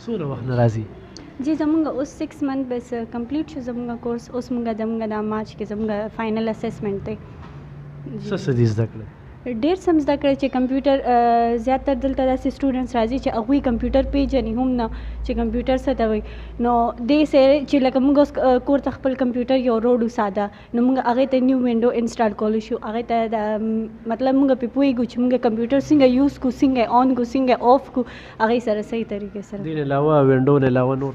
څومره وخت نه راځي؟ جی زمونږ اوس 6 منथ بس کمپلیټ شو زمونږ کورس. اوس مونږ د مارچ کې زمونږ فائنل اسسمنٹ دی. څه دي زده کړل؟ ډېر سم زده کړی چې کمپیوټر زیاتره دلته داسې سټوډنټس راځي چې هغوی کمپیوټر پیژني هم نه چې کمپیوټر څه ته وایي. نو دې سره چې لکه موږ اوس کور ته خپل کمپیوټر یو روډو ساده نو موږ هغې ته نیو وینډو انسټال کولی شو. هغې ته د مطلب موږ پرې پوهېږو چې موږ کمپیوټر څنګه یوز کړو، څنګه آن کړو، څنګه آف کړو، هغې سره صحیح طریقې سره. دې نه علاوه وینډو نه علاوه نور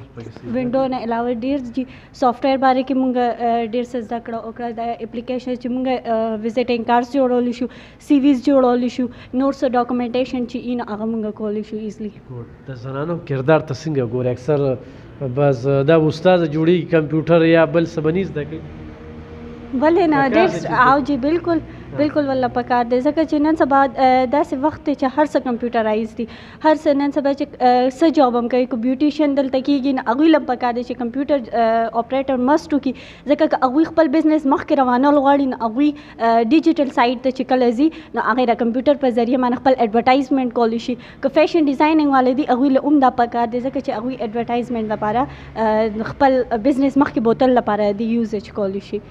وینډو نه علاوه ډېر جي سافټویر باره کې موږ ډېر څه زده کړه وکړه. د اپلیکیشن چې موږ وزټینګ کارډس جوړولی شو، سی ویز جوړولی شو، نور څه ډاکومنټیشن چې این هغه موږ کولی شو ایزلی. د زنانو کردار ته څنګه ګورې؟ اکثر بس دا استاد جوړېږي کمپیوټر یا بل څه به نه زده کوي؟ ولې نه ډېر او جی بالکل والله پکار دی ځکه چې نن سبا داسې وخت دی چې هر څه کمپیوټرایز دي. هر څه نن سبا چې څه جاب هم کوي، که بیوټیشن دلته کېږي نو هغوی له پکار دی چې کمپیوټر اپریټر مسټ وکړي ځکه که هغوی خپل بزنس مخکې روانول غواړي نو هغوی ډیجیټل سایټ ته چې کله ځي نو هغې د کمپیوټر په ذریعه باندې خپل ایډورټایزمنټ کولی شي. که فیشن ډیزایننګ والا دي هغوی له هم دا پکار دی ځکه چې هغوی ایډورټایزمنټ لپاره خپل بزنس مخکې بوتل لپاره د یوزج کولی شي.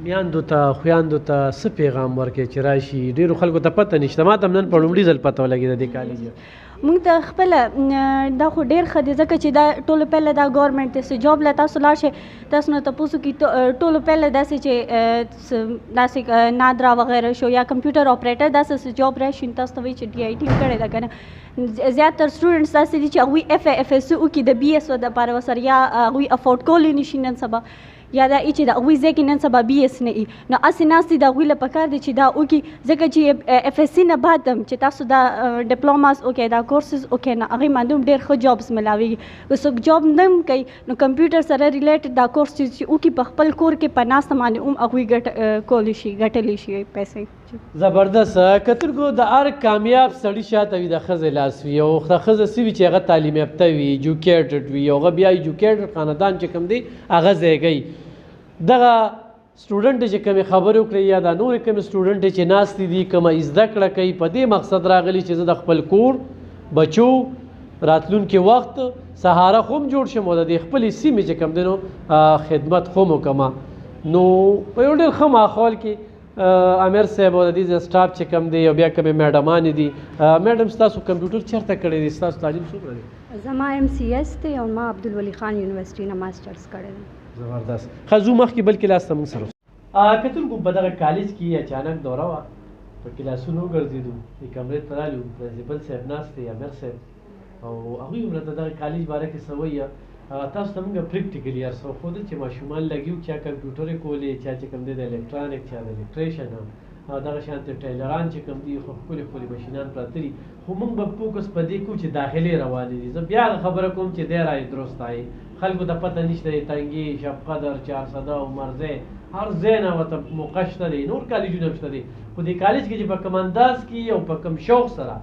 میاندو ته خویاندو ته څه پیغام ورکړي چې راشي؟ ډېرو خلکو ته پته نشته، ما ته هم نن په لومړي ځل پته ولګېده دې کالج. موږ ته خپله دا خو ډېر ښه دی ځکه چې دا ټولو پهله دا ګورنمنټ دی څه جاب له تاسو لاړ شئ تاسو نه تپوس وکړي ټولو پهله داسې چې داسې نادرا وغیره شو یا کمپیوټر اپریټر داسې څه جاب راشي تاسو ته وایي چې ډي آی ټي کړی ده که نه. زیاتر سټوډنټس داسې دي چې هغوی اف ایس وکړي د بي ایس دپاره ورسره یا هغوی افورډ کولی نه شي نن سبا یا دا چې د هغوی ځای کې نن سبا بي ایس نه وي نو هسې ناست دي د هغوی له پکار دی چې دا وکړي ځکه چې اف ایس سی نه بعد هم چې تاسو دا ډپلوماز وکړئ دا کورسز وکړئ نو هغې باندې هم ډېر ښه جابس ملاویږي. که څوک جاب نه هم کوي نو کمپیوټر سره ریلیټډ دا کورس چې وکړي په خپل کور کې په ناسته باندې هم هغوی کولی شي ګټلی شي پیسې. زبردست. کترګو د هر کامیاب سړي شاته وي د ښځې لاس وي او د ښځه څه وي چې هغه تعلیم یافته وي، ایجوکیټډ وي او هغه بیا ایجوکیټډ خاندان چې کوم دی هغه ځایږي. دغه سټوډنټ چې کومې خبرې وکړي یا دا نورې کومې سټوډنټ چې ناستې دي کومه زده کړه کوي په دې مقصد راغلي چې زه د خپل کور بچو راتلونکي وخت سهاره خو هم جوړ شم او د دې خپلې سیمې چې کوم دی نو خدمت خو هم وکړم. نو په یو ډېر ښه ماحول کې امیر صاحب او د دې سټاف چې کوم دی او بیا کومې میډمانې دي. میډم ستاسو کمپیوټر چېرته کړی دی؟ ستاسو تعلیم څومره دی؟ زما ایم سی ایس دی او ما عبدالولي خان یونیورسټي نه ماسټرز کړی دی. زبردست. ښه ځو مخکې بل کلاس ته موږ سره کتونکو په دغه کالج کې اچانک دوره وه په کلاسونو وګرځېدو دې کمرې ته رالو پرنسپل صاحب ناست دی امیر صاحب او هغوی هم راته دغه کالج باره کې څه وایي. تاسو ته موږ پریکټیکلي هر څه وښودل چې ماشومان لګي وو چا کمپیوټر یې کولې چا چې کوم دی د الکترانیک چا د الکتریشن هم دغه شانتې ټیلران چې کوم دي خو ښکلې ښکلې ماشینان پراته دي خو موږ به فوکس په دې کوو چې داخلې روانې دي. زه بیا خبره کوم چې دی رایې درست آیي خلکو ته پته نشته دی تنګي شب قدر 400 عمرزئی هر ځای نه ورته موقع شته دی نور کالجونه هم شته دی خو دې کالج کې چې په کوم انداز کې او په کوم شوق سره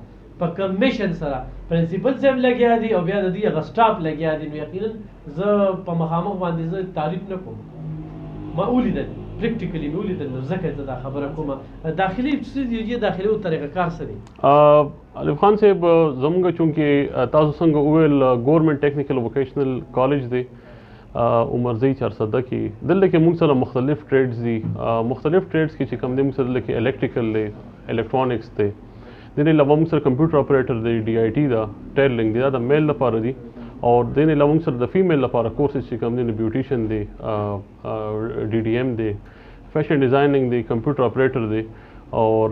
په کوم میشن سره پرنسپل صاحب لګیا دي او بیا د دوی هغه سټاف لګیا دي نو یقینا زه په مخامخ باندې زه تعریف نه کوم ما ولیدل پریکټیکلی مې ولیدل نو ځکه زه دا خبره کوم. داخلي څه دي داخلي او طریقه کار څه دی؟ الف خان صاحب زموږ چونکې تاسو څنګه وویل ګورنمنٹ ټیکنیکل ووکیشنل کالج دی عمرزئی 410 کې دلته کې موږ سره مختلف ټریډز دي. مختلف ټریډز کې چې کوم دی موږ سره دلته کې الکټریکل دی، الکترونکس دی، د دې علاوه موږ سره کمپیوټر اپریټر دی، ډي آی ټي ده، ټیلرینګ دی دا د میل لپاره دي او د دې علاوه موږ سره د فیمیل لپاره کورسز چې کوم دی بیوټیشن دی، ډي ډي ایم دی، فیشن ډیزایننګ دی، کمپیوټر اپریټر دی اور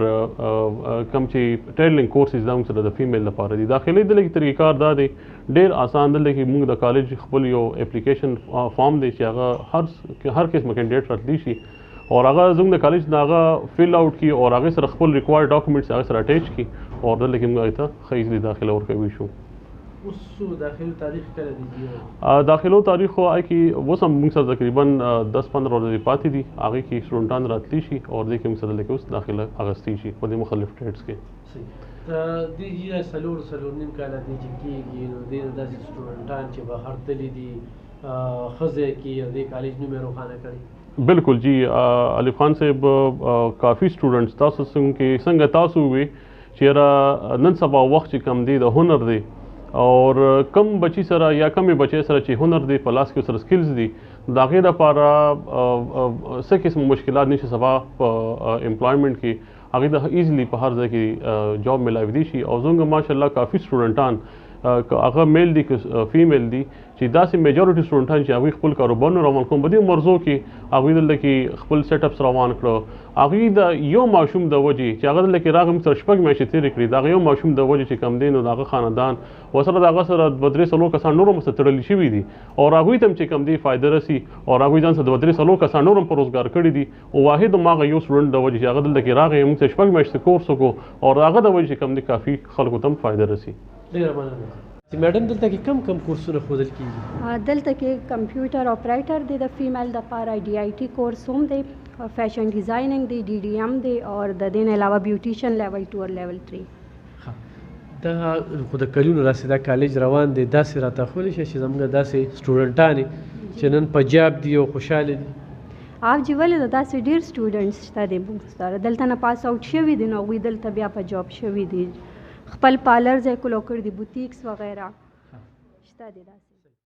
کم چې ټیلرینګ کورسز دا موږ سره د فیمیل لپاره دي. داخلي دلته کې طریقه کار دا دی ډېر آسان دلته کې موږ د کالج خپل یو اپلیکیشن فارم دی چې هغه هر قسمه کینډیډیټ راتلی شي اور هغه زموږ د کالج نه هغه فل آؤٹ کړي اور هغې سره خپل ریکوایرډ ډاکومنټس هغې سره اټیچ کړي اور دلته کې موږ هغې ته ښه ایزلي داخله ورکوي شو. اوس داخلو تاریخ کله دی؟ داخلو تاریخ خو هغې کې اوس هم موږ سره تقریبا 10-15 ورځې پاتې دي هغې کې سټوډنټان راتلی شي اور دې کې موږ سره لکه اوس داخله اخیستی شي په دې مختلف ټریډز کې. دې څلور نیم کاله دی چې کېږي نو دې داسې سټوډنټان چې بهر تللي دي ښځې کې او دې کالج نوم یې روښانه کړی؟ بالکل جی الف خان صاحب کافي سټوډنټس تاسو څنګه تاسو وي چې نن سبا وخت چې کم دی د هنر دی اور کم بچی سره یا کمې بچی سره چې هنر دی په لاس کې سره سکلز دي د هغې دپاره څه قسم مشکلات نشي سبا په امپلایمنټ کې هغې د ایزلی په هر ځای کې جاب میلاویدی شي او زموږ ماشاءالله کافي سټوډنټان هغه میل دي که فیمیل دي چې داسې میجورټي سټوډنټان چې هغوی خپل کاروبارونه روان کوم په دې مرزو کې هغوی دلته کې خپل سیټ اپس روان کړه هغوی د یو ماشوم د وجې چې هغه دلته کې راغی موږ سره 6 میاشتې تېرې کړي د هغه یو ماشوم د وجې چې کم دی نو د هغه خاندان ورسره د هغه سره 2-3 کسان نور هم ورسره تړلي شوي دي او هغوی ته هم چې کم دی فایده رسي او هغوی ځان سره 2-3 کسان نور هم په روزګار کړي دي او واحد هماغه یو سټوډنټ د وجې چې هغه دلته کې راغی موږ سره 6 میاشتې کورس وکړو او هغه د وجې چې کم دی کافي خلکو ته هم فایده رسي. ډېره مننه. میډم دلته کې کم کورسونه ښودل کېږي؟ دلته کې کمپیوټر اپریټر دی د فیمیل دپاره ډي آی ټي کورس هم دی فیشن ډیزایننګ دی ډي ډي ایم دی او د دې نه علاوه بیوټیشن لیول 2 اور لیول 3. دا خو د کلونو راسې دا کالج روان دی داسې راته ښولی شي چې زموږ داسې سټوډنټانې چې نن په جاب دي او خوشحاله دي؟ چې ولې د داسې ډېر سټوډنټس شته دی موږ سره دلته نه پاس آوټ شوي دي نو هغوی دلته بیا په جاب شوي دي خپل پارلر ځای کلو کړي دي بوتیکس وغیرہ شته دي داسې.